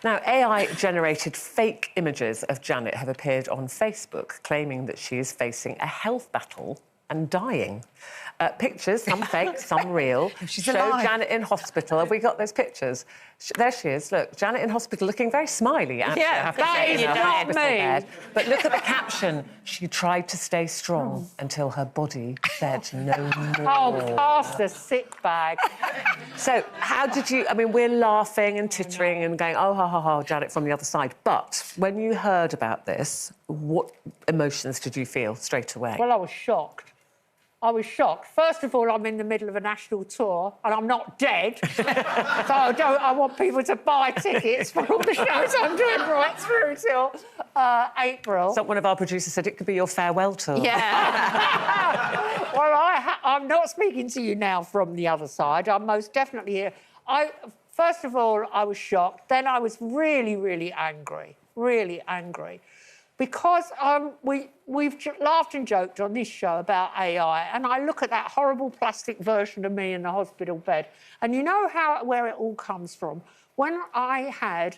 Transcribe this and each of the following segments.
Now, AI-generated fake images of Janet have appeared on Facebook, claiming that she is facing a health battle and dying. Pictures, some fake, some real, show alive. Janet in hospital. Have we got those pictures? There she is. Look, Janet in hospital, looking very smiley, actually. Yeah, I have to that say, is in her not hospital me. bed. But look at the caption. She tried to stay strong until her body said no more. Oh, past the sick bag. So, how did you... I mean, we're laughing and tittering and going, oh, ha, ha, ha, Janet from the other side. But when you heard about this, what emotions did you feel straight away? Well, I was shocked. I was shocked. First of all, I'm in the middle of a national tour and I'm not dead. So I want people to buy tickets for all the shows I'm doing right through till April. So one of our producers said it could be your farewell tour. Yeah. Well, I'm not speaking to you now from the other side. I'm most definitely here. First of all, I was shocked. Then I was really, really angry. Really angry. Because we've laughed and joked on this show about AI, and I look at that horrible plastic version of me in the hospital bed, and you know where it all comes from. When I had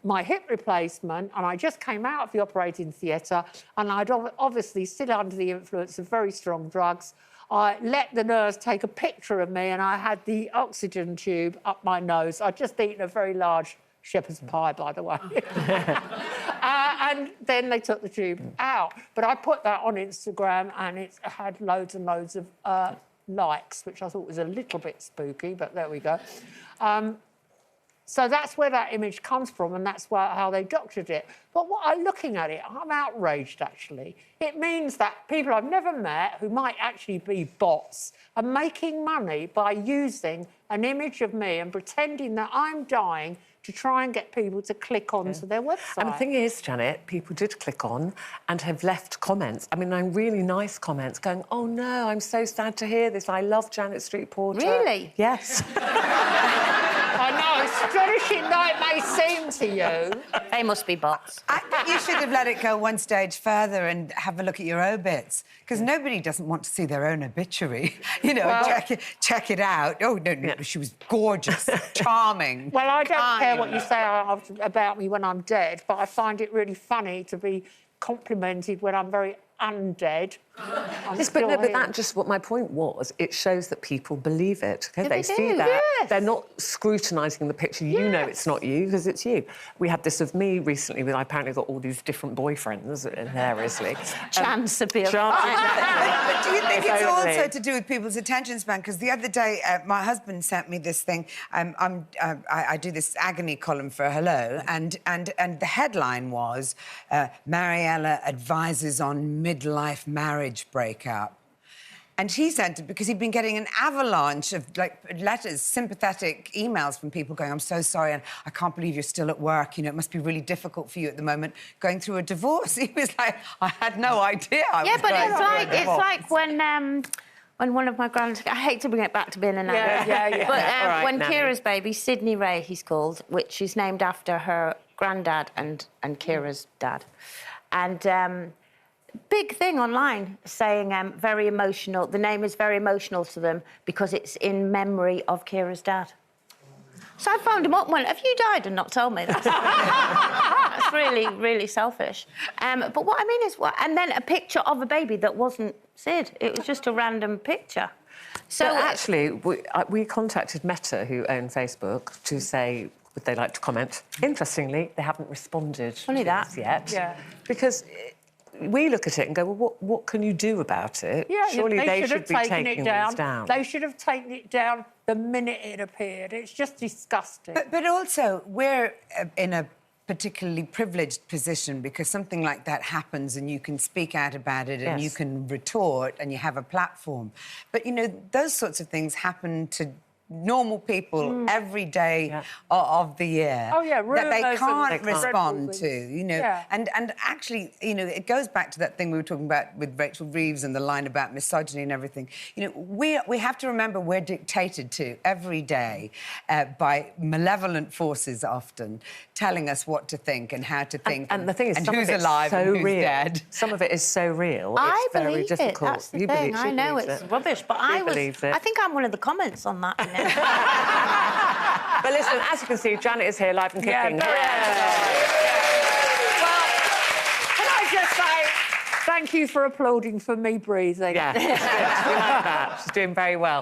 my hip replacement, and I just came out of the operating theatre, and I'd obviously still under the influence of very strong drugs, I let the nurse take a picture of me, and I had the oxygen tube up my nose. I'd just eaten a very large shepherd's pie, by the way. And then they took the tube out. But I put that on Instagram and it had loads and loads of likes, which I thought was a little bit spooky, but there we go. So that's where that image comes from, and that's how they doctored it. But looking at it, I'm outraged, actually. It means that people I've never met, who might actually be bots, are making money by using an image of me and pretending that I'm dying to try and get people to click onto their website. And the thing is, Janet, people did click on and have left comments. I mean, really nice comments going, oh, no, I'm so sad to hear this. I love Janet Street Porter. Really? Yes. I know, astonishing though it may seem to you. They must be bots. I think you should have let it go one stage further and have a look at your obits, because nobody doesn't want to see their own obituary. You know, well, check it out. Oh, no, she was gorgeous, charming. Well, I don't care what you say about me when I'm dead, but I find it really funny to be complimented when I'm very undead. Yes, but that just what my point was. It shows that people believe it. Okay? Yeah, they see that. Yes. They're not scrutinising the picture. You know it's not you because it's you. We had this of me recently. I apparently got all these different boyfriends hilariously. Chance of being... Exactly. But do you think it's also to do with people's attention span? Because the other day, my husband sent me this thing. I do this agony column for Hello, and the headline was Mariella advises on midlife marriage breakup. And he sent it because he'd been getting an avalanche of, letters, sympathetic emails from people going, I'm so sorry, and I can't believe you're still at work. You know, it must be really difficult for you at the moment going through a divorce. He was like, I had no idea I was going through a divorce. It's like when one of my I hate to bring it back to being an actor. Yeah. But right, when Nanny. Kira's baby, Sydney Ray, he's called, which is named after her granddad and Kira's dad. And big thing online saying very emotional. The name is very emotional to them because it's in memory of Kira's dad. So I phoned him up and went, have you died and not told me? That's really, really selfish. But what I mean is and then a picture of a baby that wasn't Sid. It was just a random picture. So actually, we contacted Meta, who own Facebook, to say would they like to comment. Interestingly, they haven't responded Only that. yet. Yeah. Because we look at it and go, well, what can you do about it? Yeah, surely they should be taking it these down. down. They should have taken it down the minute it appeared. It's just disgusting. But also, we're in a particularly privileged position because something like that happens and you can speak out about it and you can retort and you have a platform. But, you know, those sorts of things happen to normal people every day of the year that they can't respond to, you know. Yeah. And actually, you know, it goes back to that thing we were talking about with Rachel Reeves and the line about misogyny and everything. You know, we have to remember we're dictated to every day by malevolent forces often telling us what to think and how to think and the thing is, and some who's of it's alive so and who's real. dead. Some of it is so real. I it's very believe difficult. it. That's the You thing. believe, I know it's rubbish, but I think I'm one of the comments on that. But listen, as you can see, Janet is here live and kicking. Well, can I just say thank you for applauding for me breathing? Yeah, we like that. She's doing very well.